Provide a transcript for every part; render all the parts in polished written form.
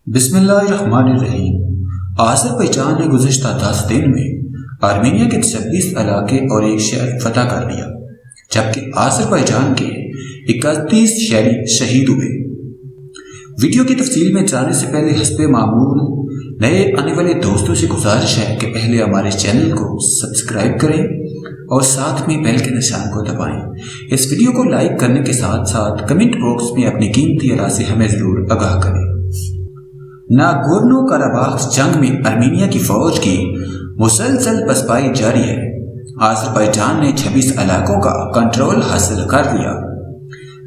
بسم اللہ الرحمن الرحیم۔ آذربائیجان نے گزشتہ 10 دن میں آرمینیا کے 26 علاقے اور ایک شہر فتح کر لیا، جبکہ آذربائیجان کے 31 شہری شہید ہوئے۔ ویڈیو کی تفصیل میں جانے سے پہلے حسب معمول نئے آنے والے دوستوں سے گزارش ہے کہ پہلے ہمارے چینل کو سبسکرائب کریں اور ساتھ میں بیل کے نشان کو دبائیں۔ اس ویڈیو کو لائک کرنے کے ساتھ ساتھ کمنٹ باکس میں اپنی قیمتی آراء سے ہمیں ضرور آگاہ کریں۔ ناگورنو کاراباخ جنگ میں آرمینیا کی فوج کی مسلسل پسپائی جاری ہے۔ آذربائیجان نے 26 علاقوں کا کنٹرول حاصل کر لیا۔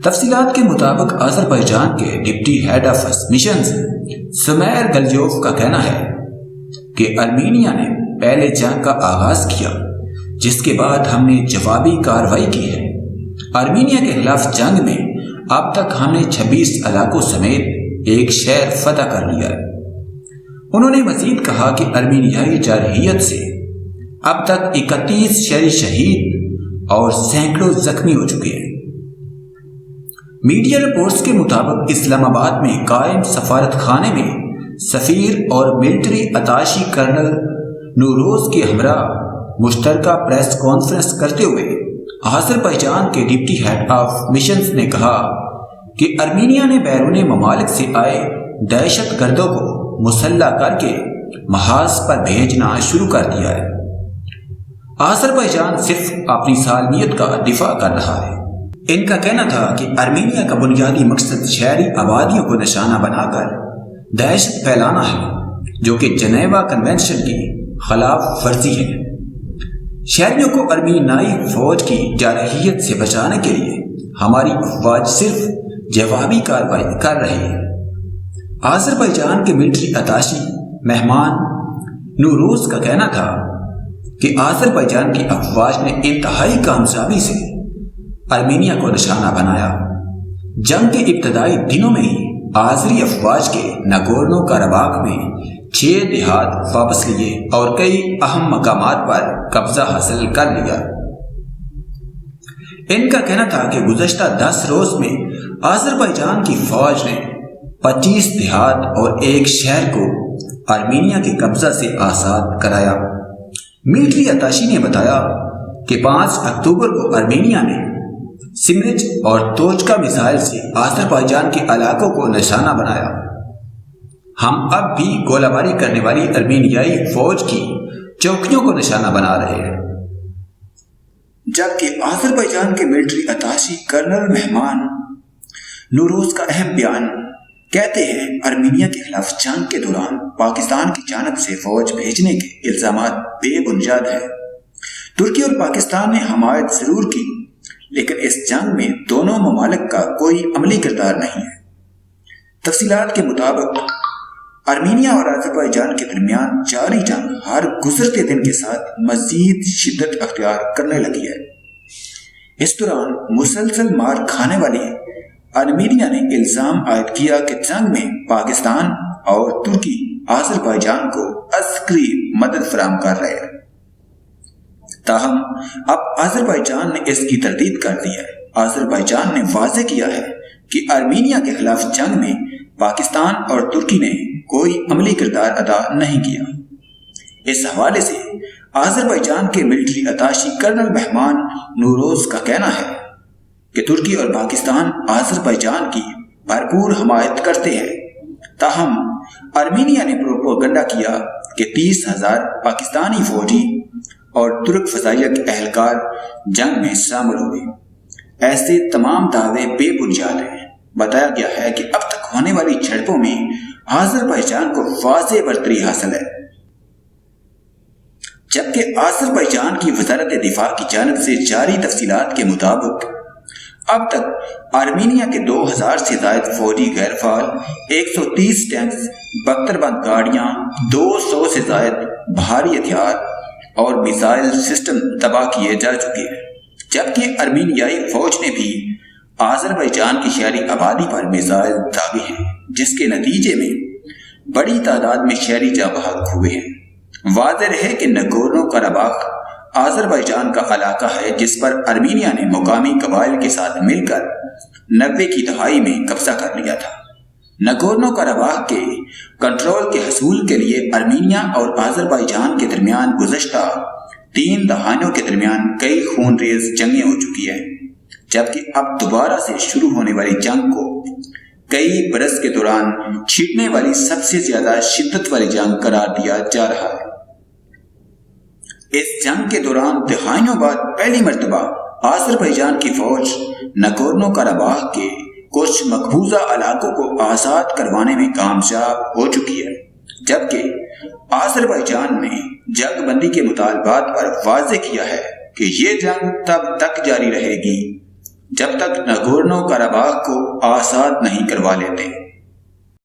تفصیلات کے مطابق آذربائیجان کے deputy head of missions Samir Guliyev کا کہنا ہے کہ آرمینیا نے پہلے جنگ کا آغاز کیا، جس کے بعد ہم نے جوابی کارروائی کی ہے۔ آرمینیا کے خلاف جنگ میں اب تک ہم نے 26 علاقوں سمیت ایک شہر فتح کر لیا ہے۔ انہوں نے مزید کہا کہ آرمینیائی جارحیت سے اب تک 31 شہری شہید اور سینکڑوں زخمی ہو چکے ہیں۔ میڈیا رپورٹس کے مطابق اسلام آباد میں قائم سفارت خانے میں سفیر اور ملٹری اتاشی کرنل نوروز کے ہمراہ مشترکہ پریس کانفرنس کرتے ہوئے آذربائیجان کے ڈپٹی ہیڈ آف مشنز نے کہا کہ آرمینیا نے بیرون ممالک سے آئے دہشت گردوں کو مسلح کر کے محاذ پر بھیجنا شروع کر دیا ہے۔ آذربائیجان صرف اپنی سالمیت کا دفاع کر رہا ہے۔ ان کا کہنا تھا کہ آرمینیا کا بنیادی مقصد شہری آبادیوں کو نشانہ بنا کر دہشت پھیلانا ہے، جو کہ جنیوا کنونشن کی خلاف ورزی ہے۔ شہریوں کو آرمینیائی فوج کی جارحیت سے بچانے کے لیے ہماری افواج صرف جوابی کارروائی کر رہی ہے۔ آذربائیجان کے ملٹری اتاشی مہمان نوروز کا کہنا تھا کہ آذربائیجان کی افواج نے انتہائی کامیابی سے آرمینیا کو نشانہ بنایا۔ جنگ کے ابتدائی دنوں میں ہی آذری افواج کے ناگورنو کاراباخ میں 6 دیہات واپس لیے اور کئی اہم مقامات پر قبضہ حاصل کر لیا۔ ان کا کہنا تھا کہ گزشتہ 10 روز میں آذربائیجان کی فوج نے 25 دیہات اور ایک شہر کو آرمینیا کے قبضہ سے آزاد کرایا۔ ملٹری اتاشی نے بتایا کہ 5 اکتوبر کو آرمینیا نے سمرج اور توچکا میزائل سے آذربائیجان کے علاقوں کو نشانہ بنایا۔ ہم اب بھی گولہ باری کرنے والی آرمینیائی فوج کی چوکیوں کو نشانہ بنا رہے ہیں۔ جبکہ آذربائیجان کے ملٹری اتاشی کرنل مہمان نوروز کا اہم بیان کہتے ہیں آرمینیا کے خلاف جنگ کے دوران پاکستان کی جانب سے فوج بھیجنے کے الزامات بے بنیاد ہیں۔ ترکی اور پاکستان نے حمایت ضرور کی، لیکن اس جنگ میں دونوں ممالک کا کوئی عملی کردار نہیں ہے۔ تفصیلات کے مطابق آرمینیا اور آذربائیجان کے درمیان جاری جنگ ہر گزرتے دن کے ساتھ مزید شدت اختیار کرنے لگی ہے۔ اس دوران مسلسل مار کھانے والی آرمینیا نے الزام عائد کیا کہ جنگ میں پاکستان اور ترکی آذربائیجان کو عسکری مدد فراہم کر رہے ہیں۔ تاہم اب آذربائیجان نے اس کی تردید کر دی ہے۔ آذربائیجان نے واضح کیا ہے کہ آرمینیا کے خلاف جنگ میں پاکستان اور ترکی نے کوئی عملی کردار ادا نہیں کیا۔ اس حوالے سے آذربائیجان کے ملٹری اتاشی کرنل مہمان نوروز کا کہنا ہے کہ ترکی اور پاکستان آذربائیجان کی بھرپور حمایت کرتے ہیں۔ تاہم آرمینیا نے پروپیگنڈا کیا کہ 30,000 پاکستانی فوجی اور ترک فضائیہ کے اہلکار جنگ میں شامل ہوئے۔ ایسے تمام دعوے بے بنیاد ہیں۔ بتایا گیا ہے کہ اب تک ہونے والی جھڑپوں میں آذربائیجان کو واضح برتری حاصل ہے، جبکہ آذربائیجان کی وزارت دفاع کی جانب سے جاری تفصیلات کے مطابق اب تک آرمینیا کے 2000 سے زائد فوجی غیر فعال، 130 ٹینکس، 72 بند گاڑیاں، 200 سے زائد بھاری ہتھیار اور میزائل سسٹم تباہ کیے جا چکے ہیں۔ جبکہ آرمینیائی فوج نے بھی آذربائیجان کی شہری آبادی پر میزائل داغے ہیں، جس کے نتیجے میں بڑی تعداد میں شہری جاں بحق ہوئے ہیں۔ واضح رہے کہ ناگورنو کاراباخ آذربائیجان کا علاقہ ہے جس پر آرمینیا نے مقامی قبائل کے ساتھ مل کر 90 کی دہائی میں قبضہ کر لیا تھا۔ ناگورنو کاراباخ کے کنٹرول کے حصول کے لیے ارمینیا اور آذربائیجان کے درمیان گزشتہ 3 دہائیوں کے درمیان کئی خونریز جنگیں ہو چکی ہیں، جبکہ اب دوبارہ سے شروع ہونے والی جنگ کو کئی برس کے دوران چھڑنے والی سب سے زیادہ شدت والی جنگ قرار دیا جا رہا ہے۔ اس جنگ کے دوران دہائیوں بعد پہلی مرتبہ آذربائیجان کی فوج نگورنو قرباخ کے کچھ مقبوضہ علاقوں کو آزاد کروانے میں کامیاب ہو چکی ہے، جبکہ آذربائیجان نے جنگ بندی کے مطالبات پر واضح کیا ہے کہ یہ جنگ تب تک جاری رہے گی جب تک نگورنو قرباخ کو آزاد نہیں کروا لیتے۔